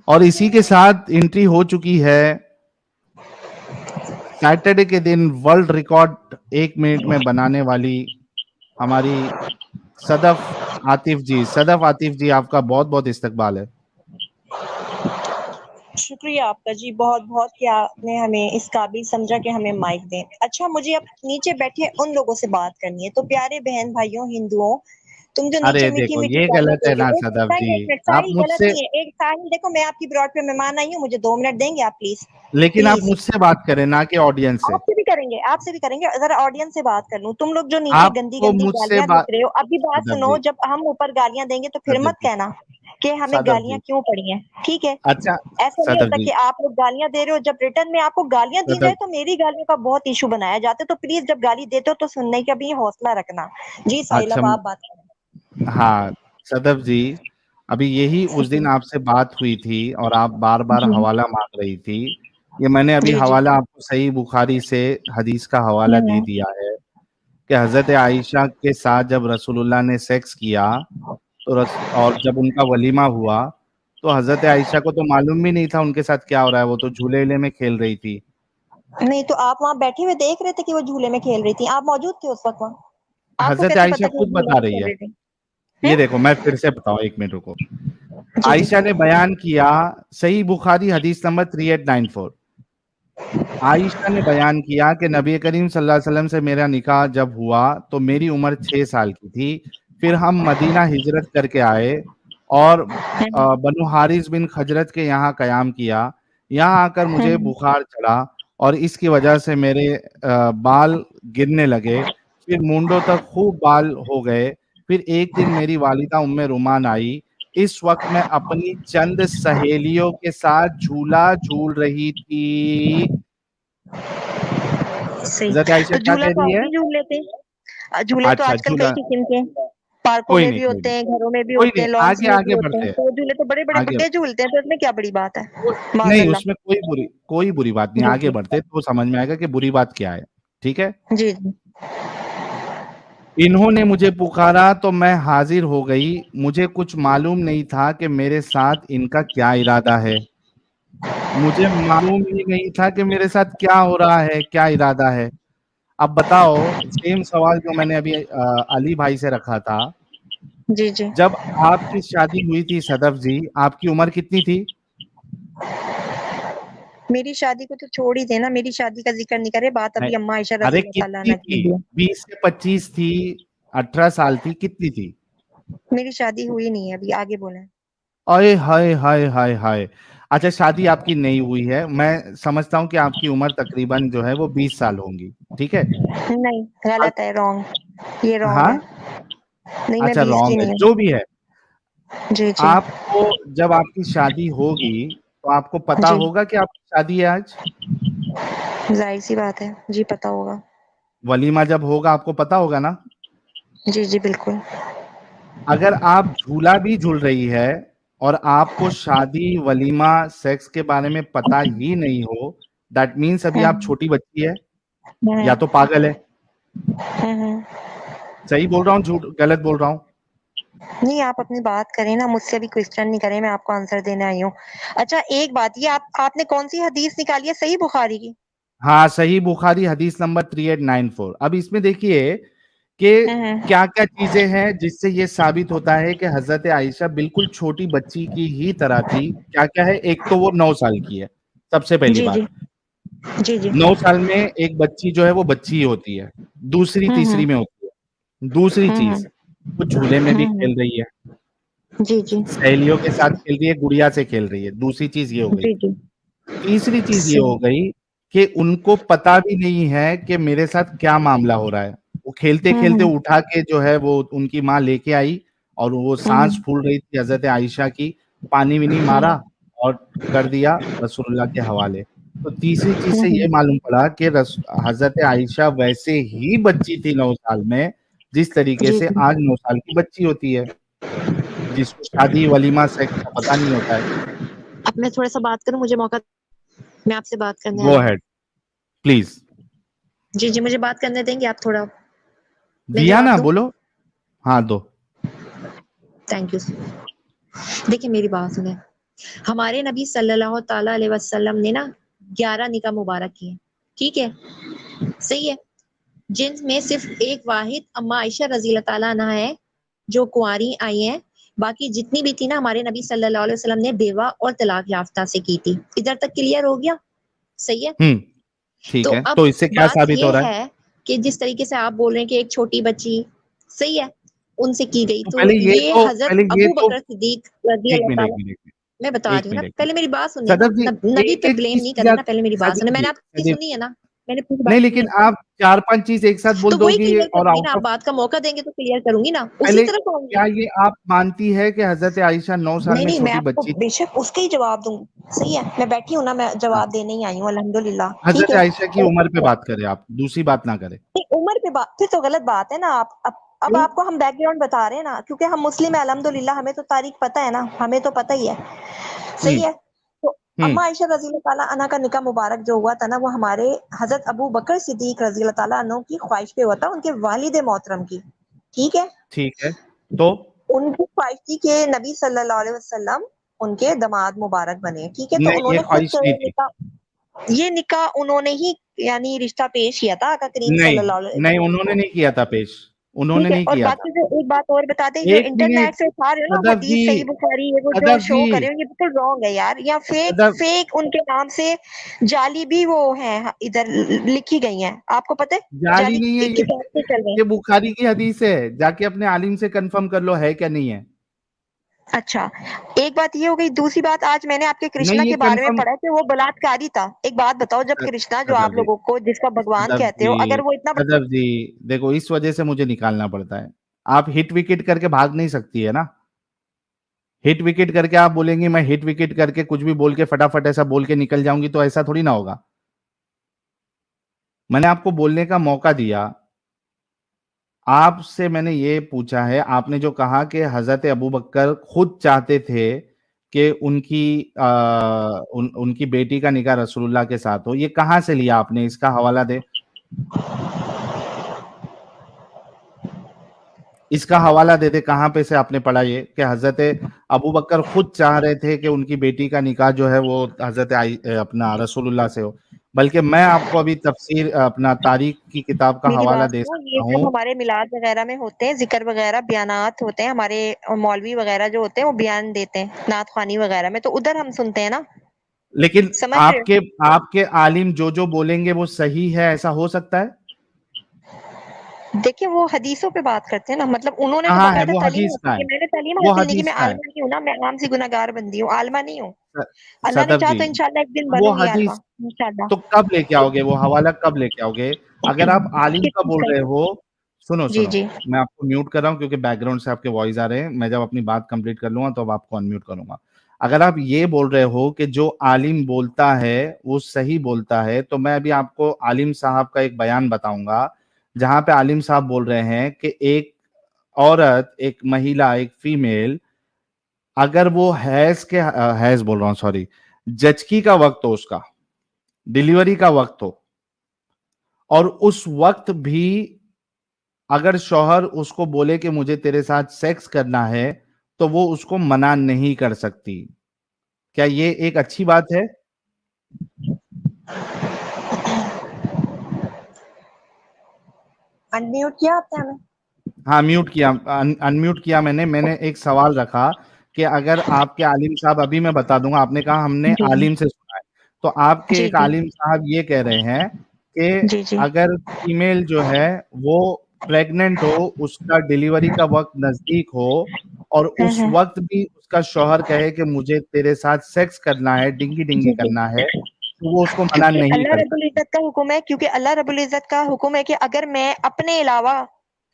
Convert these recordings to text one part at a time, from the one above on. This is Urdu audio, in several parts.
اور اسی کے ساتھ انٹری ہو چکی ہے سیٹرڈے کے دن ورلڈ ریکارڈ 1 منٹ میں بنانے والی ہماری صدف عاطف جی. صدف عاطف جی، آپ کا بہت بہت استقبال ہے. شکریہ آپ کا جی، بہت بہت کہ آپ نے ہمیں اس قابل سمجھا کہ ہمیں مائک دیں. اچھا، مجھے اب نیچے بیٹھے ان لوگوں سے بات کرنی ہے. تو پیارے بہن بھائیوں ہندوؤں، تم جو نیچے ارے میٹھی دیکھو میٹھی یہ گالیاں غلط دے ہے نا رہے ہو، صدف جی. ایک منٹ، آپ ساحل مجھ غلط سے، نہیں ہے. ایک ساحل دیکھو، میں آپ کی براڈ پہ مہمان آئی ہوں، مجھے 2 منٹ دیں گے آپ پلیز؟ لیکن آپ پلیز مجھ سے بات کریں نہ کہ آڈینس سے. آپ سے بھی کریں گے، آپ سے بھی کریں گے. ذرا آڈینس سے بات کر لوں. تم لوگ جو نیچے آپ گندی کو گندی مجھ سے گالیاں بات، دیکھ رہے ہو، ابھی بات صدف سنو. جی، جب ہم اوپر گالیاں دیں گے تو پھر صدف مت جی، کہنا کہ ہمیں صدف گالیاں جی. کیوں پڑی ہیں، ٹھیک ہے؟ اچھا ایسا نہیں صدف ہوتا جی، کہ آپ لوگ گالیاں دے رہے ہو، جب ریٹرن میں آپ کو گالیاں دی صدف جائے تو میری گالیوں کا بہت ایشو بنایا جاتا ہے. تو پلیز جب گالی دیتے ہو تو سننے کا بھی حوصلہ رکھنا. جی ساحل، اچھا اب آپ بات کریں. ہاں صدف جی، ابھی یہی اس دن آپ سے بات ہوئی تھی اور آپ بار بار جی حوالہ مانگ رہی تھی. یہ میں نے ابھی جی جی. حوالہ آپ کو صحیح بخاری سے حدیث کا حوالہ دے ہوں. دیا ہے کہ حضرت عائشہ کے ساتھ جب رسول اللہ نے سیکس کیا تو اور جب ان کا ولیمہ ہوا تو حضرت عائشہ کو تو معلوم بھی نہیں تھا ان کے ساتھ کیا ہو رہا ہے. وہ تو جھولے وولے میں کھیل رہی تھی. نہیں تو آپ وہاں بیٹھے ہوئے دیکھ رہے تھے کہ وہ جھولے میں کھیل رہی تھی؟ آپ موجود تھے اس وقت وہاں؟ آپ کو حضرت کیسے عائشہ پتا کہ وہ خود جھولے بتا میں رہی کھیل ہے. رہی تھی؟ یہ دیکھو میں پھر سے بتاؤں، 1 منٹ رکو. جی جی. عائشہ نے بیان کیا، صحیح بخاری حدیث نمبر 3894. عائشہ نے بیان کیا کہ نبی کریم صلی اللہ علیہ وسلم سے میرا نکاح جب ہوا تو میری عمر 6 سال کی تھی. پھر ہم مدینہ ہجرت کر کے آئے اور بنو حارث بن خجرت کے یہاں قیام کیا. یہاں آ کر مجھے بخار چڑھا اور اس کی وجہ سے میرے بال گرنے لگے. پھر مونڈوں تک خوب بال ہو گئے. پھر ایک دن میری والدہ ام رومان آئی. اس وقت میں اپنی چند سہیلیوں کے ساتھ جھولا جھول رہی تھی. صحیح. حضرت عائشہ تو کیا جھولا کہہ تو رہی آپ ہے؟ بھی جھول لیتے ہیں. جھولے تو اچھا آج کل کئی جھولا، قسم کے پارکوں کوئی میں نہیں بھی کوئی ہوتے نہیں ہیں، گھروں میں بھی کوئی ہوتے نہیں، ہیں، لانس آگے میں بھی آگے ہوتے بڑھتے ہیں. ہیں، تو جھولے تو بڑے بڑے آگے بڈھے جھولتے ہیں، تو اس میں کیا بڑی بات ہے؟ معاذ نہیں، اللہ. اس میں کوئی بری بات نہیں. جی آگے جی بڑھتے تو سمجھ میں آئے گا کہ بری بات کیا ہے. ٹھیک ہے. جی جی. انہوں نے مجھے پکارا تو میں حاضر ہو گئی. مجھے کچھ معلوم نہیں تھا کہ میرے ساتھ ان کا کیا ارادہ ہے. مجھے معلوم ہی نہیں تھا کہ میرے ساتھ کیا ہو رہا ہے، کیا ارادہ ہے. اب بتاؤ، سیم سوال جو میں نے ابھی علی بھائی سے رکھا تھا. جی جی. جب آپ کی شادی ہوئی تھی صدف جی، آپ کی عمر کتنی تھی؟ میری شادی کو تو چھوڑ ہی دینا، میری شادی کا ذکر نہیں کرے. بات نہیں، ابھی اما عائشہ رضی ارے اللہ تعالیٰ کتنی عنہ تھی؟ کی ہے. 20 سے 25 تھی، 18 سال تھی، کتنی تھی؟ میری شادی ہوئی نہیں ہے ابھی، آگے بولیں. اے ہائے ہائے ہائے ہائے. اچھا شادی آپ کی نہیں ہوئی ہے. میں سمجھتا ہوں کہ آپ کی عمر تقریباً جو ہے وہ 20 سال ہوں گی. ٹھیک ہے. نہیں، غلط ہے، رانگ. یہ رانگ ہاں ہے. نہیں، میں اچھا 20 کی رانگ ہے نہیں جو بھی ہے. ہوں. جی جی آپ کو جب آپ کی شادی ہوگی تو آپ کو پتا جی. ہوگا کہ آپ کی شادی ہے آج. ظاہر سی بات ہے جی، پتا ہوگا. ولیمہ جب ہوگا آپ کو پتا ہوگا نا. جی جی بالکل. اگر آپ جھولا بھی جھول رہی ہے اور آپ کو شادی ولیمہ سیکس کے بارے میں پتا ہی نہیں ہو، دیٹ مینس ابھی آپ چھوٹی بچی ہے یا تو پاگل ہے. صحیح بول رہا ہوں جھوٹ غلط بول رہا ہوں؟ نہیں، آپ اپنی بات کریں نا، مجھ سے بھی کوشچن نہیں کریں، میں آپ کو آنسر دینے آئی ہوں. اچھا ایک بات، یہ آپ نے کون سی حدیث نکالی ہے؟ صحیح بخاری کی؟ ہاں صحیح بخاری حدیث نمبر 3894. اب اس میں دیکھیے کہ کیا کیا چیزیں ہیں جس سے یہ ثابت ہوتا ہے کہ حضرت عائشہ بالکل چھوٹی بچی کی ہی طرح تھی. کیا کیا ہے؟ ایک تو وہ 9 سال کی ہے، سب سے پہلی جی بات. جی جی جی. 9 سال میں ایک بچی جو ہے وہ بچی ہی ہوتی ہے، دوسری تیسری میں ہوتی ہے. دوسری چیز، وہ جھولے میں بھی کھیل رہی ہے، جی جی سہیلیوں کے ساتھ کھیل رہی ہے، گڑیا سے کھیل رہی ہے. دوسری چیز یہ ہو گئی. جی جی. تیسری چیز یہ ہو گئی کہ ان کو پتا بھی نہیں ہے کہ میرے ساتھ کیا معاملہ ہو رہا ہے. وہ کھیلتے کھیلتے اٹھا کے جو ہے وہ ان کی ماں لے کے آئی اور وہ سانس پھول رہی تھی حضرت عائشہ کی. پانی بھی نہیں مارا اور کر دیا رسول اللہ کے حوالے. تو تیسری چیز سے یہ معلوم پڑا کہ حضرت عائشہ ویسے ہی بچی تھی 9 سال میں جس طریقے جی سے جی. آج 9 سال کی بچی ہوتی ہے جس کو شادی ولیمہ سیکس کا پتہ نہیں ہوتا ہے. اب میں تھوڑا سا بات کروں، مجھے موقع، میں آپ سے بات کرنے گو آئی ہوں. Head please. جی جی، مجھے بات کرنے دیں گے آپ تھوڑا؟ میں دیا نا، جواب دوں؟ بولو. ہاں دو. Thank you. دیکھیں میری بات سنیں. ہمارے نبی صلی اللہ تعالیٰ علیہ وسلم نے نا 11 نکاح مبارک کیے، ٹھیک ہے، صحیح ہے، جن میں صرف ایک واحد اما عائشہ رضی اللہ تعالیٰ عنہ ہے جو کنواری آئی ہیں، باقی جتنی بھی تھی نا ہمارے نبی صلی اللہ علیہ وسلم نے بیوہ اور طلاق یافتہ سے کی تھی. ادھر تک کلیئر ہو گیا؟ صحیح ہے. ٹھیک ہے، اب تو اس سے کیا بات ثابت ہو یہ رہا ہے؟ ہے کہ جس طریقے سے آپ بول رہے ہیں کہ ایک چھوٹی بچی، صحیح ہے، ان سے کی گئی، تو پہلے یہ حضرت ابو بکر صدیق رضی ایک اللہ منٹ تعالیٰ، ایک منٹ میں بتا ایک رہی ہوں نا، منٹ پہلے میری بات سنیے نا، صدف جی، نبی ایک پہ ایک بلیم چیز نہیں کی کرنا نا، پہلے میری بات سنیں، میں نے آپ کی صدف سنی ہے نا، میں نے پوری نہیں، بات لیکن سنی ہے. آپ 4-5 چیز ایک ساتھ تو بول دو وہی گی کلیئر اور کروں گی آؤٹ نا، آف آپ بات کا موقع دیں گے تو کلیئر کروں گی نا، اسی پہلے طرح کہوں گی. کیا یہ آپ مانتی ہے کہ حضرت عائشہ 9 سال نہیں میں نہیں، میں چھوٹی آپ کو بچی بے شک اس کا ہی جواب دوں گی، صحیح ہے، میں بیٹھی ہوں نا، میں جواب دینے ہی آئی ہوں الحمدللہ، ٹھیک حضرت ہے. عائشہ کی عمر پہ بات کریں، آپ دوسری بات نہ کریں. عمر پہ بات پھر تو غلط بات ہے نا. اب کیوں؟ آپ کو ہم بیک گراؤنڈ بتا رہے ہیں نا، کیونکہ ہم مسلم ہیں الحمدللہ، ہمیں تو تاریخ پتہ ہے نا، ہمیں تو پتہ ہی ہے، صحیح ہے. تو اما عائشہ رضی اللہ تعالیٰ عنہ کا نکاح مبارک جو ہوا تھا نا، وہ ہمارے حضرت ابو بکر صدیق رضی اللہ تعالیٰ عنہ کی خواہش پہ ہوا تھا، ان کے والد محترم کی، ٹھیک ہے. ٹھیک ہے، تو ان کی خواہش تھی کہ نبی صلی اللہ علیہ وسلم ان کے داماد مبارک بنے، ٹھیک ہے. تو نہیں، انہوں یہ نے خود خواہش نہیں تھی. یہ نکاح انہوں نے ہی یعنی رشتہ پیش کیا تھا آقا کریم صلی اللہ علیہ نہیں، وسلم انہوں نے کو، نہیں کیا تھا پیش، انہوں نے ٹھیک ہے. نہیں اور کیا تھا. باقی جو ایک بات اور بتا دیں، جو ایک منٹ انٹرنیٹ سے اٹھا رہے ہو نا صدف حدیث جی، صحیح بخاری یہ وہ جو صدف شو جی، کر رہے ہو، یہ بالکل رانگ ہے یار، یا صدف فیک ان کے نام سے جعلی بھی وہ ہیں ادھر لکھی گئی ہیں، آپ کو پتہ ہے، جعلی جعلی نہیں ہے کتاب سے چل رہے یہ ہیں. بخاری کی حدیث ہے، جا کے اپنے عالم سے کنفرم کر لو ہے کیا نہیں ہے. اچھا، ایک بات یہ ہو گئی. دوسری بات، آج میں نے آپ کے کرشنا نہیں، یہ کے بارے میں کنفرم پڑھا کہ وہ بلاتکاری تھا. ایک بات بتاؤ، جب کرشنا جو آپ صدف جی، لوگوں کو جس کا بھگوان صدف کہتے جی، ہو، اگر وہ اتنا صدف جی، دیکھو اس وجہ سے مجھے نکالنا پڑتا ہے. آپ ہٹ وکٹ کر کے بھاگ نہیں سکتی ہے نا. ہٹ وکٹ کر کے آپ بولیں گی میں ہٹ وکٹ کر کے کچھ بھی بول کے فٹافٹ ایسا بول کے نکل جاؤں گی، تو ایسا تھوڑی نہ ہوگا. میں نے آپ کو بولنے کا موقع دیا. آپ سے میں نے یہ پوچھا ہے، آپ نے جو کہا کہ حضرت ابو بکر خود چاہتے تھے کہ ان کی بیٹی کا نکاح رسول اللہ کے ساتھ ہو، یہ کہاں سے لیا آپ نے؟ اس کا حوالہ دے. اس کا حوالہ دے دے، کہاں پہ سے آپ نے پڑھا یہ کہ حضرت ابو بکر خود چاہ رہے تھے کہ ان کی بیٹی کا نکاح جو ہے وہ حضرت اپنا رسول اللہ سے ہو. بلکہ میں آپ کو ابھی تفسیر اپنا تاریخ کی کتاب کا میری حوالہ بات دے سنو، سکتا یہ جب ہوں. ہمارے میلاد وغیرہ میں ہوتے ہیں، ذکر وغیرہ بیانات ہوتے ہیں، ہمارے مولوی وغیرہ جو ہوتے ہیں وہ بیان دیتے ہیں نعت خوانی وغیرہ میں، تو ادھر ہم سنتے ہیں نا. لیکن سمجھ رہے ہو؟ آپ کے عالم جو بولیں گے وہ صحیح ہے، ایسا ہو سکتا ہے؟ دیکھیں وہ حدیثوں پہ بات کرتے ہیں نا، مطلب انہوں نے تو کہاں ہے باقاعدہ وہ تعلیم حدیث حاصل کا کی، ہے؟ میں نے تعلیم وہ حاصل نہیں کی، حدیث میں کا ہے عالمہ نہیں ہوں نا، میں عام سی گناہگار بندی ہوں، عالمہ نہیں ہوں. اللہ نے صدف چاہا جی، تو انشاءاللہ ایک دن وہ بنوں گی عالمہ، حدیث انشاءاللہ. تو کب لے کے آؤ گے؟ وہ حوالہ کب لے کے آؤ گے؟ اگر آپ عالم کس کا چیز بول رہے ہو، سنو جی سنو، جی میں آپ کو میوٹ کر رہا ہوں کیونکہ بیک گراؤنڈ سے آپ کے وائس آ رہے ہیں. میں جب اپنی بات کمپلیٹ کر لوں گا تو اب آپ کو انمیوٹ کروں گا. اگر آپ یہ بول رہے ہو کہ جو عالم بولتا ہے وہ صحیح بولتا ہے، تو میں ابھی آپ کو عالم صاحب کا ایک بیان بتاؤں گا جہاں پہ عالم صاحب بول رہے ہیں کہ ایک عورت، ایک مہیلا، ایک فیمیل، اگر وہ حیض بول رہا ہوں، سوری، جچکی کا وقت ہو، اس کا ڈیلیوری کا وقت ہو، اور اس وقت بھی اگر شوہر اس کو بولے کہ مجھے تیرے ساتھ سیکس کرنا ہے تو وہ اس کو منع نہیں کر سکتی. کیا یہ ایک اچھی بات ہے؟ انمیوٹ کیا آپ نے ہمیں؟ ہاں، میوٹ کیا، انمیوٹ کیا میں نے ایک سوال رکھا کہ اگر آپ کے عالم صاحب، ابھی میں بتا دوں گا، آپ نے کہا ہم نے جی عالم سے سنا ہے، تو آپ کے جی ایک جی عالم صاحب یہ کہہ رہے ہیں کہ جی جی اگر فیمیل جو ہے وہ پریگننٹ ہو، اس کا ڈیلیوری کا وقت نزدیک ہو، اور اس وقت بھی اس کا شوہر کہے کہ مجھے تیرے ساتھ سیکس کرنا ہے، ڈنگی ڈنگی جی جی، کرنا ہے، تو وہ اس کو منع کیونکہ نہیں اللہ کر رب سکتی. العزت کا حکم ہے، کیونکہ اللہ رب العزت کا حکم ہے کہ اگر میں اپنے علاوہ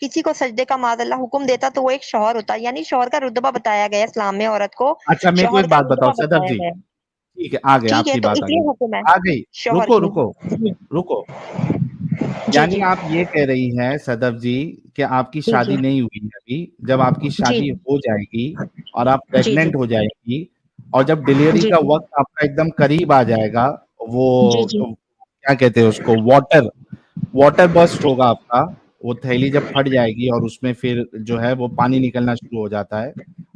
کسی کو سجدے کا معاذ اللہ حکم دیتا تو وہ ایک شوہر ہوتا، یعنی شوہر کا رتبہ بتایا گیا ہے اسلام میں، عورت کو اچھا، میرے کو شوہر ایک کا بات بتاؤ رتبہ صدف بتایا جی، گیا ہے، ٹھیک ہے، آ گئی ٹھیک آپ ہے. کی تو بات، اس لیے حکم ہے آ گئی. شوہر رکو کی. رکو جی رکو، جی یعنی جی آپ یہ کہہ رہی ہیں صدف جی کہ آپ کی جی جی شادی نہیں ہوئی ہے ابھی، جب آپ کی جی شادی ہو جائے گی اور آپ جی جی پریگننٹ ہو جائے گی، اور جب ڈیلیوری جی کا وقت آپ کا ایک دم قریب آ جائے گا، وہ جی جی کیا کہتے ہیں اس کو، واٹر برسٹ ہوگا آپ کا، وہ تھیلی جب پھٹ جائے گی اور اس میں پھر جو ہے وہ پانی نکلنا شروع ہو جاتا ہے,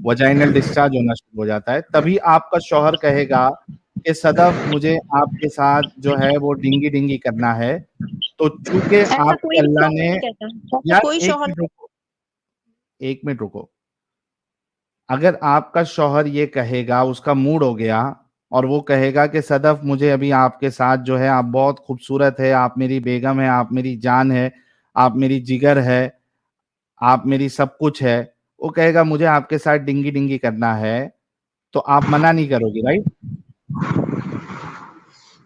وجائنل ڈسچارج ہونا شروع ہو جاتا ہے, تبھی آپ کا شوہر کہے گا کہ صدف مجھے آپ کے ساتھ جو ہے وہ ڈنگی ڈنگی کرنا ہے. تو چونکہ ایسا آپ کوئی کے بھی اللہ شوہر نے, نہیں کہتا, ایسا یار کوئی ایک شوہر. منٹ رکو, ایک منٹ رکو, اگر آپ کا شوہر یہ کہے گا, اس کا موڈ ہو گیا اور وہ کہے گا کہ صدف مجھے ابھی آپ کے ساتھ جو ہے, آپ بہت خوبصورت ہے, آپ میری بیگم ہے, آپ میری جان ہے, آپ میری جگر ہے, آپ میری سب کچھ ہے, وہ کہے گا مجھے آپ کے ساتھ ڈنگی ڈنگی کرنا ہے, تو آپ منع نہیں کرو گی, رائٹ؟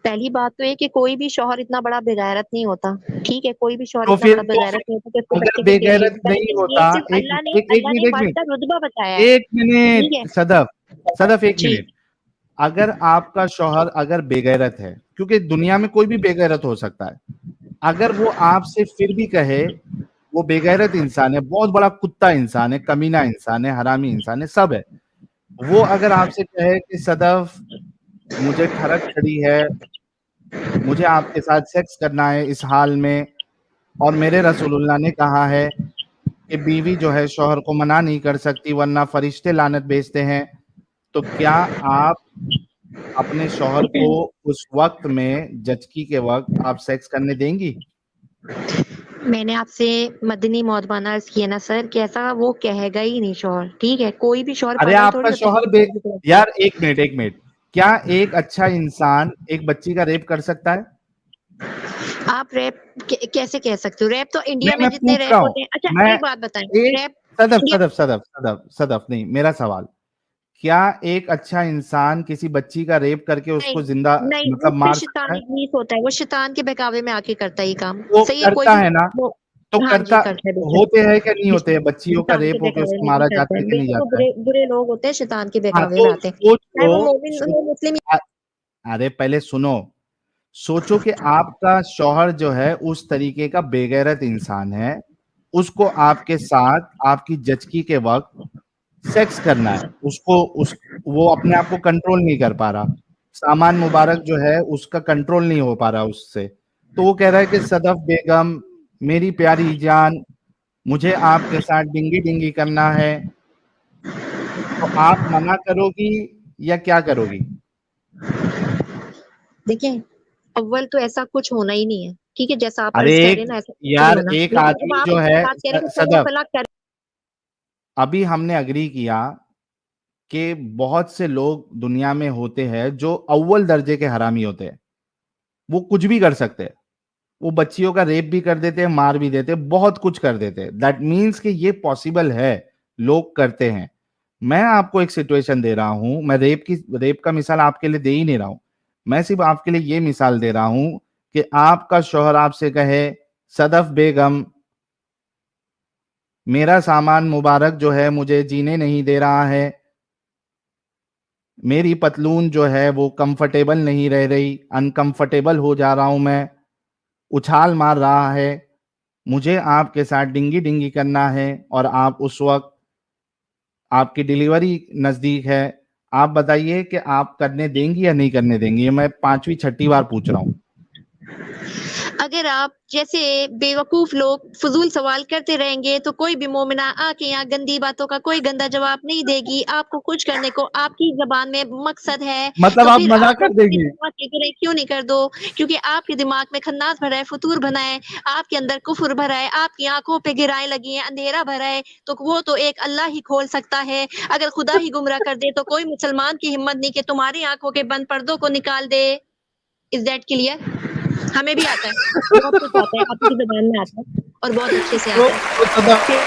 پہلی بات تو یہ کہ کوئی بھی شوہر اتنا بڑا بےغیرت نہیں ہوتا, ٹھیک ہے, کوئی بھی شوہر تو اتنا پھر بڑا بےغیرت نہیں ہوتا کہ اس کے اگر بچے بے کو پیٹ غیرت دے, نہیں یہ ہوتا, صرف ایک اللہ نے منٹ, مرد کا رتبہ بتایا ہے, ایک ٹھیک منٹ ہے صدف, صدف ایک جی. منٹ. اگر آپ کا شوہر اگر بے غیرت ہے, کیونکہ دنیا میں کوئی بھی بے غیرت ہو سکتا ہے, اگر وہ آپ سے پھر بھی کہے وہ بے غیرت انسان ہے, بہت بڑا کتا انسان ہے, کمینہ انسان ہے, حرامی انسان ہے, سب ہے, وہ اگر آپ سے کہے کہ صدف مجھے ٹھڑک چڑھی ہے, مجھے آپ کے ساتھ سیکس کرنا ہے اس حال میں, اور میرے رسول اللہ نے کہا ہے کہ بیوی جو ہے شوہر کو منع نہیں کر سکتی ورنہ فرشتے لعنت بھیجتے ہیں, تو کیا آپ اپنے شوہر کو اس وقت میں, جچکی کے وقت, آپ سیکس کرنے دیں گی؟ میں نے آپ سے مدنی موت عرض کیا نا سر, کہ ایسا وہ کہے گا ہی نہیں شوہر, ٹھیک ہے, کوئی بھی شوہر ارے پاگل آپ تھوڑی کا ہوتا شوہر ہے. یار ایک منٹ, کیا ایک اچھا انسان ایک بچی کا ریپ کر سکتا ہے؟ آپ ریپ کیسے کہہ سکتے ہو؟ ریپ تو انڈیا نہیں, میں میں جتنے پوچھ رہا ریپ ہوں, ہوتے ہیں. اچھا میں ایک بات بتائیں, ایک ریپ صدف انڈیا صدف صدف صدف صدف نہیں, میرا سوال, کیا ایک اچھا انسان کسی بچی کا ریپ کر کے اس کو نہیں زندہ نہیں, مطلب اس پہ مار سکتا ہے؟ شیطانی ابلیس ہوتا ہے, وہ شیطان کے بہکاوے میں آ کے کرتا ہے یہ کام, وہ صحیح ہے, کوئی کرتا بھی ہے نا, وہ. تو ہاں جی, کرتا کرتا ہے بے ہوتے ہیں کہ نہیں شک, ہوتے ہیں, بچیوں کا شیطان کے ریپ ہو کے اس بہکاوے کو میں مارا بھی کرتا جاتا ہے, ہے کہ نہیں بالکل, وہ جاتا ہے؟ برے برے لوگ ہوتے ہیں شیطان کے ہاں بہکاوے تو میں آتے ہیں, سوچ چاہے لو, وہ مومن ہو مسلم. ارے پہلے سنو, سوچو کہ آپ کا شوہر جو ہے اس طریقے کا بے غیرت انسان ہے, اس کو آپ کے ساتھ آپ کی جچکی کے وقت سیکس کرنا ہے, وہ اپنے آپ کو کنٹرول نہیں کر پا رہا, سامان مبارک جو ہے اس کا کنٹرول نہیں ہو پا رہا اس سے, تو وہ کہہ رہا ہے کہ صدف بیگم میری پیاری جان, مجھے آپ کے ساتھ ڈنگی ڈنگی کرنا ہے, تو آپ منع کرو گی یا کیا کرو گی؟ دیکھیں, اول تو ایسا کچھ ہونا ہی نہیں ہے, ٹھیک ہے, جیسا آپ ارے عرض کر رہے ہیں نا ایسا کچھ نہیں یار ہونا, ایک لیکن اب آدمی آپ جو اس ہے, بات کہہ رہے ہیں کہ صدف طلاق کر. ابھی ہم نے اگری کیا کہ بہت سے لوگ دنیا میں ہوتے ہیں جو اول درجے کے حرامی ہوتے ہیں, وہ کچھ بھی کر سکتے ہیں, وہ بچیوں کا ریپ بھی کر دیتے ہیں, مار بھی دیتے ہیں, بہت کچھ کر دیتے ہیں, دیٹ مینس کہ یہ پاسبل ہے, لوگ کرتے ہیں. میں آپ کو ایک سچویشن دے رہا ہوں, میں ریپ کا مثال آپ کے لیے دے ہی نہیں رہا ہوں, میں صرف آپ کے لیے یہ مثال دے رہا ہوں کہ آپ کا شوہر آپ سے کہے صدف بیگم میرا سامان مبارک جو ہے مجھے جینے نہیں دے رہا ہے, میری پتلون جو ہے وہ کمفرٹیبل نہیں رہ رہی, انکمفرٹیبل ہو جا رہا ہوں میں, اچھال مار رہا ہے, مجھے آپ کے ساتھ ڈنگی ڈنگی کرنا ہے, اور آپ اس وقت آپ کی ڈیلیوری نزدیک ہے, آپ بتائیے کہ آپ کرنے دیں گی یا نہیں کرنے دیں گی؟ یہ میں 5ویں 6ٹھی بار پوچھ رہا ہوں. اگر آپ جیسے بیوقوف لوگ فضول سوال کرتے رہیں گے تو کوئی بھی مومنہ آ کے یہاں گندی باتوں کا کوئی گندا جواب نہیں دے گی, آپ کو کچھ کرنے کو آپ کی زبان میں مقصد ہے, مطلب تو آپ پھر منع آپ کر دیں گی؟ کیوں نہیں کر دو, کیونکہ آپ کے دماغ میں خناس بھرا ہے, فطور بنا ہے, آپ کے اندر کفر بھرا ہے, آپ کی آنکھوں پہ گرائیں لگی ہیں, اندھیرا بھرا ہے, تو وہ تو ایک اللہ ہی کھول سکتا ہے. اگر خدا ہی گمراہ کر دے تو کوئی مسلمان کی ہمت نہیں کہ تمہاری آنکھوں کے بند پردوں کو نکال دے. Is that clear? ہمیں بھی آتا ہے, بہت کچھ آتا ہے, آپ کی زبان میں آتا ہے, اور بہت اچھے سے آتا ہے.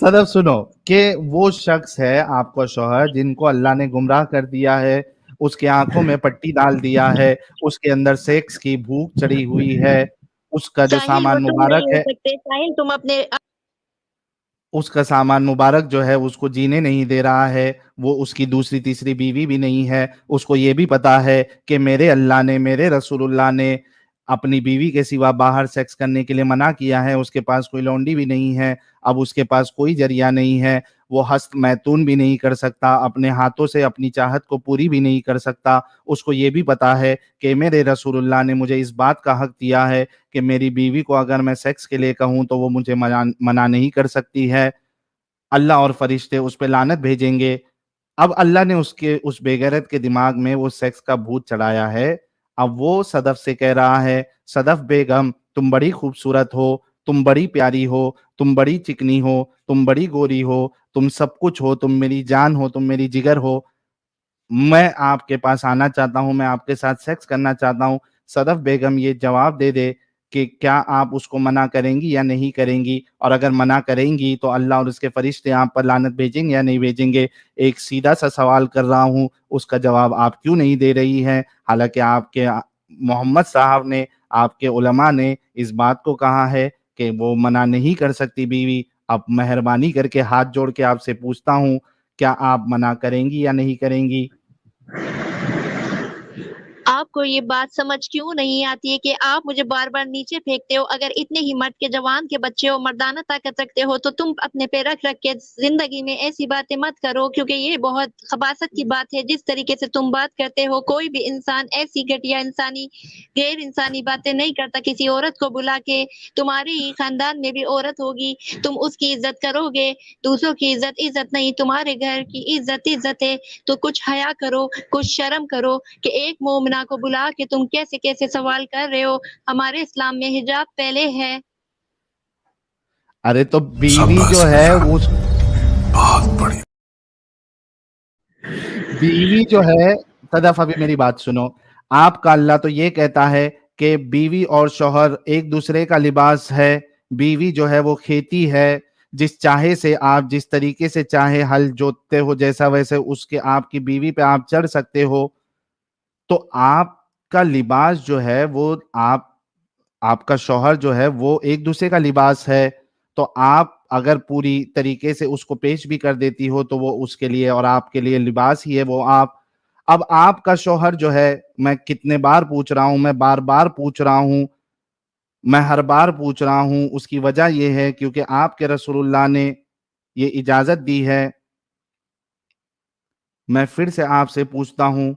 صدف سنو کہ وہ شخص ہے آپ کا شوہر جن کو اللہ نے گمراہ کر دیا ہے, اس کے آنکھوں میں پٹی ڈال دیا ہے, اس کے اندر سیکس کی بھوک چڑھی ہوئی ہے, اس کا جو ساحل وہ سامان تم نہیں مبارک ہو ہے, سکتے, ساحل تم اپنے اس کا سامان مبارک جو ہے اس کو جینے نہیں دے رہا ہے, وہ اس کی دوسری تیسری بیوی بھی نہیں ہے, اس کو یہ بھی پتا ہے کہ میرے اللہ نے, میرے رسول اللہ نے اپنی بیوی کے سوا باہر سیکس کرنے کے لیے منع کیا ہے، اس کے پاس کوئی لونڈی بھی نہیں ہے، اب اس کے پاس کوئی ذریعہ نہیں ہے، وہ ہست میتون بھی نہیں کر سکتا، اپنے ہاتھوں سے اپنی چاہت کو پوری بھی نہیں کر سکتا. اس کو یہ بھی پتا ہے کہ میرے رسول اللہ نے مجھے اس بات کا حق دیا ہے کہ میری بیوی کو اگر میں سیکس کے لیے کہوں تو وہ مجھے منع نہیں کر سکتی ہے. اللہ اور فرشتے اس پہ لعنت بھیجیں گے. اب اللہ نے اس بے غیرت کے دماغ میں وہ سیکس کا بھوت چڑھایا ہے. اب وہ صدف سے کہہ رہا ہے، صدف بیگم تم بڑی خوبصورت ہو، تم بڑی پیاری ہو، تم بڑی چکنی ہو، تم بڑی گوری ہو، تم سب کچھ ہو، تم میری جان ہو، تم میری جگر ہو، میں آپ کے پاس آنا چاہتا ہوں، میں آپ کے ساتھ سیکس کرنا چاہتا ہوں. صدف بیگم یہ جواب دے دے کہ کیا آپ اس کو منع کریں گی یا نہیں کریں گی، اور اگر منع کریں گی تو اللہ اور اس کے فرشتے آپ پر لعنت بھیجیں گے یا نہیں بھیجیں گے. ایک سیدھا سا سوال کر رہا ہوں، اس کا جواب آپ کیوں نہیں دے رہی ہیں، حالانکہ آپ کے محمد صاحب نے، آپ کے علماء نے اس بات کو کہا ہے کہ وہ منع نہیں کر سکتی بیوی. اب مہربانی کر کے ہاتھ جوڑ کے آپ سے پوچھتا ہوں، کیا آپ منع کریں گی یا نہیں کریں گی؟ آپ کو یہ بات سمجھ کیوں نہیں آتی ہے کہ آپ مجھے بار بار نیچے پھینکتے ہو؟ اگر اتنے ہی مرد کے جوان کے بچے ہو، مردانہ طاقت رکھتے ہو، تو تم اپنے پہ رکھ کے زندگی میں ایسی باتیں مت کرو، کیونکہ یہ بہت خباثت کی بات ہے. جس طریقے سے تم بات کرتے ہو، کوئی بھی انسان ایسی گھٹیا غیر انسانی باتیں نہیں کرتا. کسی عورت کو بلا کے، تمہارے ہی خاندان میں بھی عورت ہوگی، تم اس کی عزت کرو گے. دوسروں کی عزت نہیں، تمہارے گھر کی عزت ہے. تو کچھ حیا کرو، کچھ شرم کرو کہ ایک مومنہ کو بلا کے تم کیسے سوال کر رہے ہو. ہمارے اسلام میں حجاب پہلے ہے. ارے تو بیوی جو ہے وہ بہت بڑی بیوی جو ہے، صدف ابھی میری بات سنو. آپ کا اللہ تو یہ کہتا ہے کہ بیوی اور شوہر ایک دوسرے کا لباس ہے. بیوی جو ہے وہ کھیتی ہے، جس چاہے سے آپ جس طریقے سے چاہے ہل جوتتے ہو، جیسا ویسے اس کے آپ کی بیوی پہ آپ چڑھ سکتے ہو. تو آپ کا لباس جو ہے وہ آپ کا شوہر جو ہے وہ ایک دوسرے کا لباس ہے. تو آپ اگر پوری طریقے سے اس کو پیش بھی کر دیتی ہو تو وہ اس کے لیے اور آپ کے لیے لباس ہی ہے وہ آپ. اب آپ کا شوہر جو ہے، میں کتنے بار پوچھ رہا ہوں، میں بار بار پوچھ رہا ہوں، میں ہر بار پوچھ رہا ہوں، اس کی وجہ یہ ہے کیونکہ آپ کے رسول اللہ نے یہ اجازت دی ہے. میں پھر سے آپ سے پوچھتا ہوں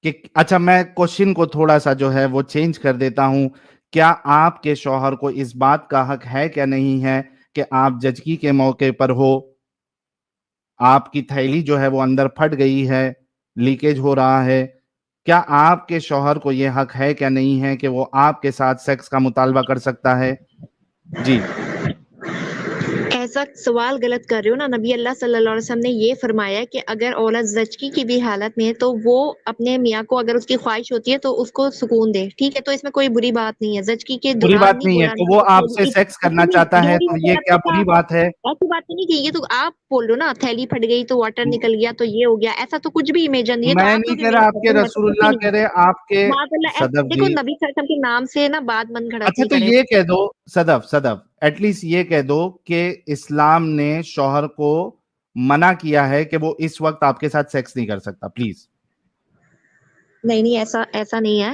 کہ اچھا، میں کوشچن کو تھوڑا سا جو ہے وہ چینج کر دیتا ہوں. کیا آپ کے شوہر کو اس بات کا حق ہے کیا نہیں ہے کہ آپ جچگی کے موقع پر ہو، آپ کی تھیلی جو ہے وہ اندر پھٹ گئی ہے، لیکیج ہو رہا ہے، کیا آپ کے شوہر کو یہ حق ہے کیا نہیں ہے کہ وہ آپ کے ساتھ سیکس کا مطالبہ کر سکتا ہے؟ جی ایسا سوال غلط کر رہے ہو نا. نبی اللہ صلی اللہ علیہ وسلم نے یہ فرمایا کہ اگر عورت زچگی کی بھی حالت میں ہے تو وہ اپنے میاں کو، اگر اس کی خواہش ہوتی ہے تو اس کو سکون دے. ٹھیک ہے، تو اس میں کوئی بری بات نہیں ہے. زچگی کے بری دوران بات نہیں نہیں ہے بولا تو وہ آپ سے سیکس کرنا چاہتا ہے تو یہ کیا بری بات ہے؟ ایسی بات نہیں کہ یہ تو آپ بول رہے ہو نا، تھیلی پھٹ گئی تو واٹر نکل گیا تو یہ ہو گیا. ایسا تو کچھ بھی امیجن نہیں ہے. تو میں آپ نہیں لوگ کہہ رہا، آپ کے امیجن رسول اللہ کہہ رہے، آپ کے معاذ اللہ. صدف دیکھو، جی. نبی صلی اللہ علیہ وسلم کے نام سے نا بات من گھڑت اچھا نہیں تو کرے. یہ کہہ دو صدف ایٹ لیسٹ یہ کہہ دو کہ اسلام نے شوہر کو منع کیا ہے کہ وہ اس وقت آپ کے ساتھ سیکس نہیں کر سکتا. پلیز. نہیں، ایسا نہیں ہے.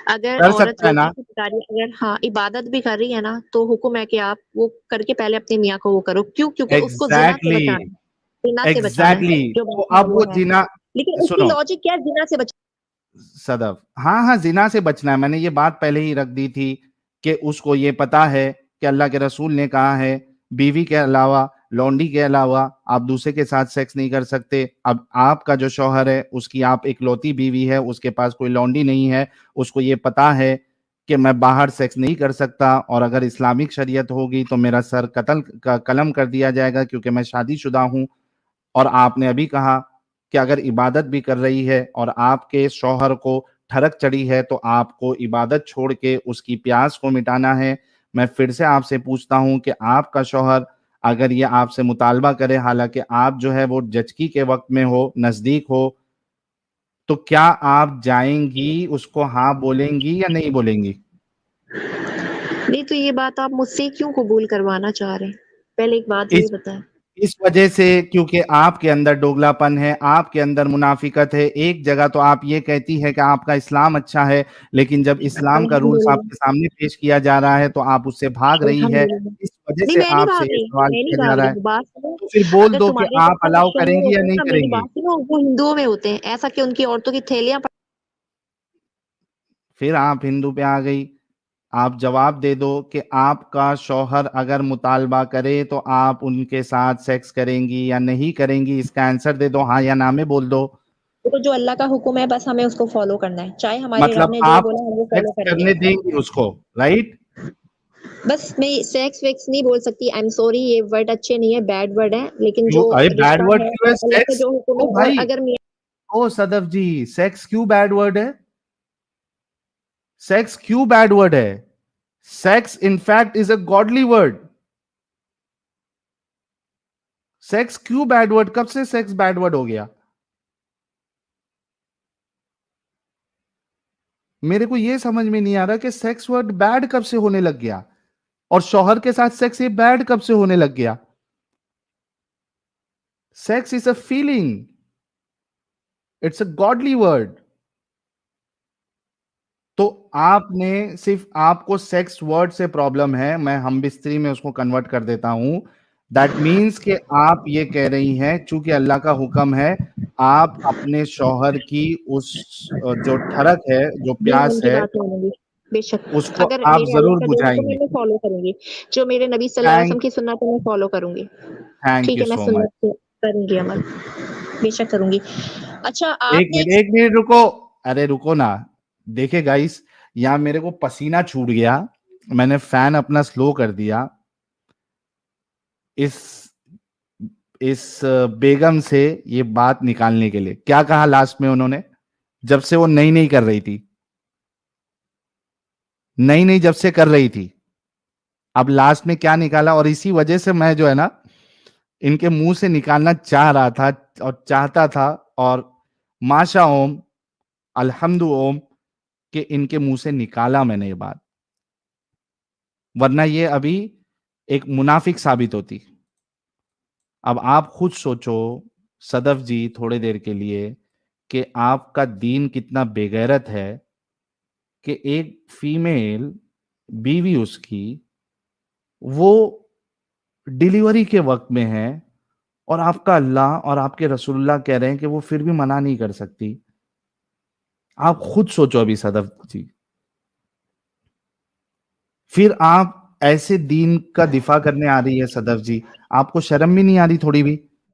اگر کر عورت سکتا ہے نا؟ روٹی پکا رہی ہے، اگر عبادت بھی کر رہی ہے نا، تو حکم ہے کہ آپ وہ کر کے پہلے اپنے میاں کو وہ کرو. کیوں؟ کیونکہ اس کو زنا سے ایگزیکٹلی بچانا ہے. زنا سے بچانا ہے، ایگزیکٹلی. جو تو بات ہے اب وہ وہ ہے. زنا، لیکن اس کی سنو لاجک کیا ہے؟ زنا سے بچانا. صدف، ہاں زنا سے بچنا ہے. میں نے یہ بات پہلے ہی رکھ دی تھی کہ اس کو یہ پتا ہے کہ اللہ کے رسول نے کہا ہے بیوی کے علاوہ، لونڈی کے علاوہ آپ دوسرے کے ساتھ سیکس نہیں کر سکتے. اب آپ کا جو شوہر ہے، اس کی آپ اکلوتی بیوی ہے، اس کے پاس کوئی لونڈی نہیں ہے. اس کو یہ پتا ہے کہ میں باہر سیکس نہیں کر سکتا، اور اگر اسلامک شریعت ہوگی تو میرا سر قتل کا قلم کر دیا جائے گا کیونکہ میں شادی شدہ ہوں. اور آپ نے ابھی کہا کہ اگر عبادت بھی کر رہی ہے اور آپ کے شوہر کو ٹھڑک چڑھی ہے تو آپ کو عبادت چھوڑ کے اس کی پیاس کو مٹانا ہے. میں پھر سے آپ سے پوچھتا ہوں کہ آپ کا شوہر اگر یہ آپ سے مطالبہ کرے، حالانکہ آپ جو ہے وہ جچگی کے وقت میں ہو، نزدیک ہو، تو کیا آپ جائیں گی، اس کو ہاں بولیں گی یا نہیں بولیں گی؟ نہیں، تو یہ بات آپ مجھ سے کیوں قبول کروانا چاہ رہے ہیں؟ پہلے ایک بات یہ اس بتائیں. اس وجہ سے کیونکہ آپ کے اندر ڈوگلاپن ہے، آپ کے اندر منافقت ہے. ایک جگہ تو آپ یہ کہتی ہے کہ آپ کا اسلام اچھا ہے، لیکن جب اسلام کا رولز الحمدللہ آپ کے سامنے پیش کیا جا رہا ہے تو آپ اس سے بھاگ رہی ہے. الحمدللہ. اس وجہ نہیں سے میں نہیں آپ سے بھاگ یہ رہی، سوال میں نہیں کیا جا بھاگ رہا رہی. ہے. بات سنو. تو پھر بول اگر دو کہ تمہارے آپ جیسا الاؤ کریں شوہر گی یا ہوتے نہیں نا، کریں میری گی. بات سنو، وہ ہندوؤں میں ہوتے ہیں ایسا کہ ان کی عورتوں کی تھیلیاں پھر آپ ہندو پہ آ گئی. آپ جواب دے دو کہ آپ کا شوہر اگر مطالبہ کرے تو آپ ان کے ساتھ سیکس کریں گی یا نہیں کریں گی. اس کا آنسر دے دو، ہاں یا نہ میں بول دو. تو جو اللہ کا حکم ہے بس ہمیں اس کو فالو کرنا ہے، چاہے ہمارے رب مطلب نے جو آپ بولا ہم وہ فالو سیکس کریں گے. کرنے دیں گی اس کو، رائٹ؟ بس میں سیکس ویکس نہیں بول سکتی، آئی ایم سوری، یہ ورڈ اچھے نہیں ہے، بیڈ ورڈ ہے، لیکن جو ارے بیڈ رشتہ ورڈ ہے کیوں ہے اللہ کا سیکس؟ جو حکم او ہے، اور بھائی، اگر میاں او صدف جی، سیکس کیوں بیڈ ورڈ ہے؟ سیکس کیوں بیڈ ورڈ ہے؟ Sex in fact is a godly word. Sex کیوں بیڈ ورڈ؟ کب سے سیکس بیڈ ورڈ ہو گیا؟ میرے کو یہ سمجھ میں نہیں آ رہا کہ سیکس ورڈ بیڈ کب سے ہونے لگ گیا، اور شوہر کے ساتھ سیکس یہ بیڈ کب سے ہونے لگ گیا. Sex is a feeling, it's a godly word. تو آپ نے صرف آپ کو سیکس ورڈ سے پرابلم ہے، میں ہم بستری میں اس کو کنورٹ کر دیتا ہوں. دیٹ مینس کہ آپ یہ کہہ رہی ہیں چونکہ اللہ کا حکم ہے، آپ اپنے شوہر کی اس جو ٹھڑک ہے، جو بھی میں ان پیاس کی ہے، بات مانوں گی، بے شک. اس کو اگر آپ میرے اللہ ضرور کا جو بجھائیں حکم ہے گی. میں فالو کروں گی، جو میرے نبی صلی اللہ علیہ وسلم کی سنت ہے میں فالو کروں گی. تھینک ٹھیک یو ہے، میں سو مچ. سنت سے کروں گی عمل، بے شک کروں گی. اچھا ایک آپ نے منٹ ایک منٹ رکو، ارے رکو نا. دیکھے گائس، یہاں میرے کو پسینہ چھوٹ گیا، میں نے فین اپنا سلو کر دیا. اس بیگم سے یہ بات نکالنے کے لیے کیا کہا لاسٹ میں انہوں نے، جب سے وہ نہیں کر رہی تھی، نہیں جب سے کر رہی تھی، اب لاسٹ میں کیا نکالا. اور اسی وجہ سے میں جو ہے نا ان کے منہ سے نکالنا چاہ رہا تھا اور چاہتا تھا، اور ماشا اوم، الحمد اوم کہ ان کے منہ سے نکالا میں نے یہ بات، ورنہ یہ ابھی ایک منافق ثابت ہوتی. اب آپ خود سوچو صدف جی تھوڑے دیر کے لیے کہ آپ کا دین کتنا بے غیرت ہے کہ ایک فیمیل بیوی اس کی وہ ڈیلیوری کے وقت میں ہے، اور آپ کا اللہ اور آپ کے رسول اللہ کہہ رہے ہیں کہ وہ پھر بھی منع نہیں کر سکتی. آپ خود سوچو ابھی صدف جی، پھر آپ ایسے دین کا دفاع کرنے آ رہی ہے. صدف جی آپ کو شرم بھی نہیں آ رہی تھوڑی بھی؟